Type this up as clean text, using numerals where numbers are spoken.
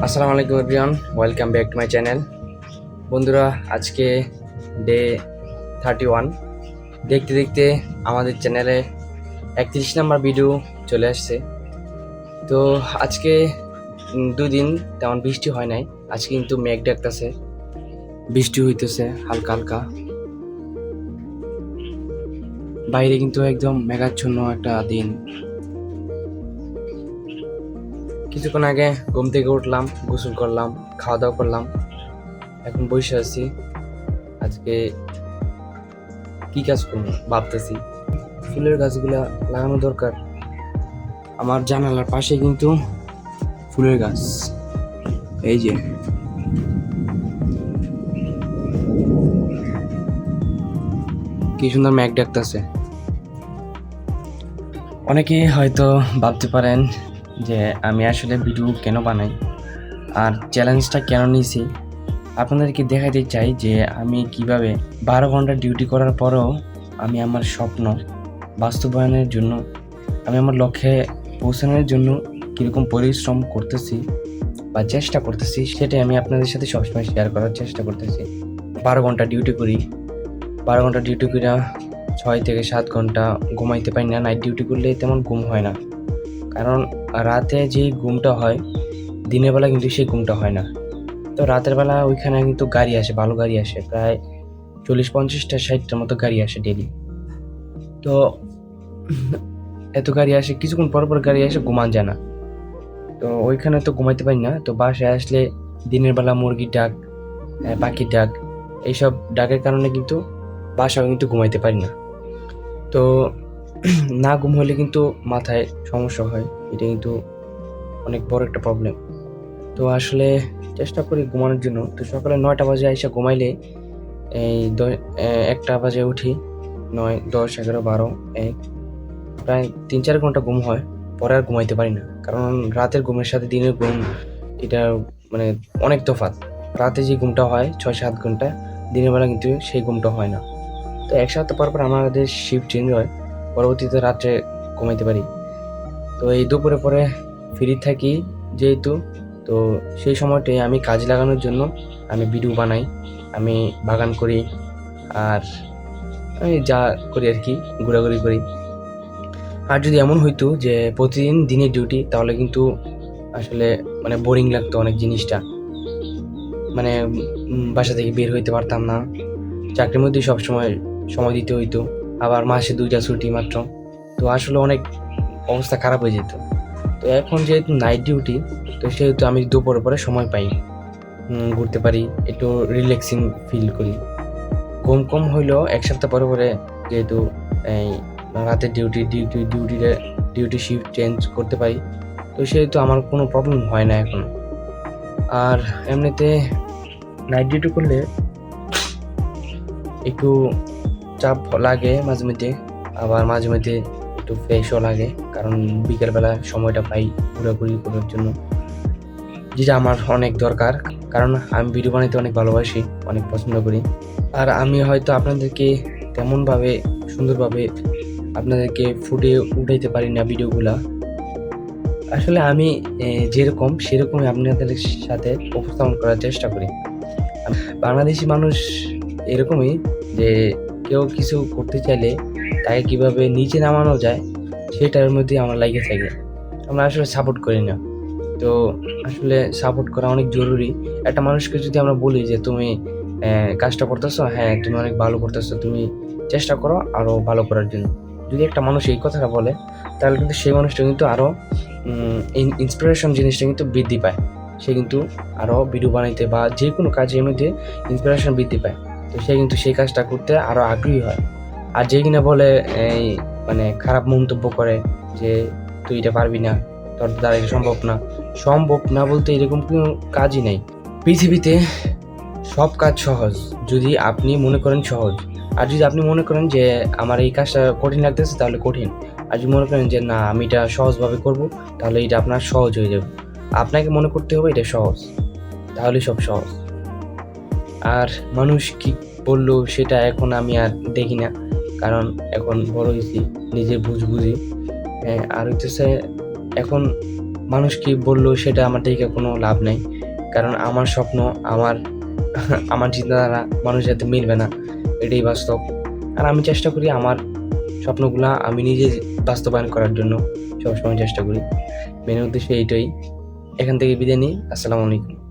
আসসালামু আলাইকুম everyone, welcome back to my channel. বন্ধুরা, আজকে ডে 31। দেখতে দেখতে আমাদের চ্যানেলে 31 নম্বর ভিডিও চলে আসছে। তো আজকে 2 দিন তেমন বৃষ্টি হয় নাই। আজকে কিন্তু মেঘ ডাকতেছে, বৃষ্টি হইতেছে হালকা হালকা। বাইরে কিন্তু একদম মেঘাচ্ছন্ন একটা দিন। কিছুক্ষণ আগে ঘুম থেকে উঠলাম, গোসল করলাম, খাওয়া দাওয়া করলাম, এখন বসে আছি। আজকে কি কাজ করবো ভাবতেছি। ফুলের গাছগুলা লাগানো দরকার। আমার জানালার পাশে কিন্তু ফুলের গাছ, এই যে কি সুন্দর মেঘ ডাকতেছে। অনেকে হয়তো ভাবতে পারেন যে আমি আসলে ভিডিও কেন বানাই আর চ্যালেঞ্জটা কেন নিয়েছি। আপনাদেরকে দেখাতে চাই যে আমি কিভাবে 12 ঘন্টা ডিউটি করার পরেও আমি আমার স্বপ্ন বাস্তবায়নের জন্য, আমি আমার লক্ষ্যে পৌঁছানোর জন্য কীরকম পরিশ্রম করতেছি বা চেষ্টা করতেছি, সেটাই আমি আপনাদের সাথে সবসময় শেয়ার করার চেষ্টা করতেছি। 12 ঘন্টা ডিউটি করি, 12 ঘন্টা ডিউটি করে 6 থেকে 7 ঘন্টা ঘুমাইতে পারি না। নাইট ডিউটি করলে তেমন ঘুম হয় না, কারণ রাতে যেই ঘুমটা হয় দিনের বেলা কিন্তু সেই ঘুমটা হয় না। তো রাতের বেলা ওইখানে কিন্তু গাড়ি আসে, ভালো গাড়ি আসে, প্রায় 40, 50টা, 60টার মতো গাড়ি আসে ডেলি। তো এত গাড়ি আসে, কিছুক্ষণ পর পর গাড়ি আসে, ঘুমান যায় না। তো ওইখানে তো ঘুমাইতে পারি না। তো বাসায় আসলে দিনের বেলা মুরগির ডাক, পাখির ডাক, এইসব ডাকের কারণে কিন্তু বাসায় কিন্তু ঘুমাইতে পারি না। তো না ঘুম হলে কিন্তু মাথায় সমস্যা হয়, এটা কিন্তু অনেক বড় একটা প্রবলেম। তো আসলে চেষ্টা করি ঘুমানোর জন্য। তো সকালে 9টা বাজে এসে ঘুমাইলে এই 1টা বাজে উঠি, 9, 10, 11, 12, 1, প্রায় 3-4 ঘন্টা ঘুম হয়। পরে আর ঘুমাইতে পারি না, কারণ রাতের ঘুমের সাথে দিনের ঘুম এটা মানে অনেক তফাৎ। রাতে যে ঘুমটা হয় 6-7 ঘন্টা, দিনের বেলা কিন্তু সেই ঘুমটা হয় না। তো এক সপ্তাহ পর পর আমাদের শিফট চেঞ্জ হয়, পরবর্তীতে রাত্রে ঘুমাইতে পারি। তো এই দুপুরে পরে ফ্রি থাকি যেহেতু, তো সেই সময়টাই আমি কাজ লাগানোর জন্য আমি ভিডিও বানাই, আমি বাগান করি, আর আমি যা করি আর কি, ঘোরাঘুরি করি। আর যদি এমন হইতো যে প্রতিদিন দিনের ডিউটি, তাহলে কিন্তু আসলে মানে বোরিং লাগতো অনেক জিনিসটা। মানে বাসা থেকে বের হইতে পারতাম না, চাকরির মধ্যে সবসময় সময় দিতে হইতো, আবার মাসে 2টা ছুটি মাত্র। তো আসলে অনেক অবস্থা খারাপ হয়ে যেত। তো এখন যেহেতু নাইট ডিউটি, তো সেহেতু আমি দুপুরে পরে সময় পাই, ঘুরতে পারি, একটু রিল্যাক্সিং ফিল করি। ঘুম কম হইলেও এক সপ্তাহ পরে পরে যেহেতু এই রাতের ডিউটি শিফট চেঞ্জ করতে পারি, তো সেহেতু আমার কোনো প্রবলেম হয় না এখন। আর এমনিতে নাইট ডিউটি করলে একটু চাপ লাগে মাঝে মধ্যে, আবার মাঝে মধ্যে একটু ফ্রেশও লাগে, কারণ বিকেলবেলা সময়টা পাই ঘোরাঘুরি করার জন্য, যেটা আমার অনেক দরকার। কারণ আমি ভিডিও বানাইতে অনেক ভালোবাসি, অনেক পছন্দ করি। আর আমি হয়তো আপনাদেরকে তেমনভাবে সুন্দরভাবে আপনাদেরকে ফুটিয়ে উঠাইতে পারি না ভিডিওগুলা। আসলে আমি যেরকম সেরকমই আপনাদের সাথে উপস্থাপন করার চেষ্টা করি। বাংলাদেশি মানুষ এরকমই যে কেউ কিছু করতে চাইলে তাকে কীভাবে নিচে নামানো যায় সেটার মধ্যেই আমার লাগে থাকে। আমরা আসলে সাপোর্ট করি না। তো আসলে সাপোর্ট করা অনেক জরুরি। একটা মানুষকে যদি আমরা বলি যে তুমি কাজটা করতেছো, হ্যাঁ তুমি অনেক ভালো করতেছো, তুমি চেষ্টা করো আরও ভালো করার জন্য, যদি একটা মানুষ এই কথাটা বলে, তাহলে কিন্তু সেই মানুষটা কিন্তু আরও ইন্সপিরেশন জিনিসটা কিন্তু বৃদ্ধি পায়। সে কিন্তু আরও ভিডিও বানাইতে বা যে কোনো কাজের মধ্যে ইন্সপিরেশন বৃদ্ধি পায়। তো সে কিন্তু সেই কাজটা করতে আরও আগ্রহী হয়। আর যে কিনা বলে এই মানে খারাপ মন্তব্য করে যে তুই এটা পারবি না, তোর দ্বারা এটা সম্ভব না বলতে এরকম কোনো কাজই নেই পৃথিবীতে। সব কাজ সহজ যদি আপনি মনে করেন সহজ, আর যদি আপনি মনে করেন যে আমার এই কাজটা কঠিন লাগতেছে তাহলে কঠিন, আর যদি মনে করেন যে না আমি এটা সহজভাবে করব, তাহলে এটা আপনার সহজ হয়ে যাবে। আপনাকে মনে করতে হবে এটা সহজ, তাহলে সব সহজ। আর মানুষ কি বললো সেটা এখন আমি আর দেখি না, কারণ এখন বড় হয়েছি, নিজের বুঝি। আর হইতেছে এখন মানুষ কি বললো সেটা আমার থেকে কোনো লাভ নেই, কারণ আমার স্বপ্ন, আমার আমার চিন্তাধারা মানুষের সাথে মিলবে না, এটাই বাস্তব। আর আমি চেষ্টা করি আমার স্বপ্নগুলা আমি নিজে বাস্তবায়ন করার জন্য সবসময় চেষ্টা করি। মেন উদ্দেশ্য এইটাই। এখান থেকে বিদায় নিই। আসসালামু আলাইকুম।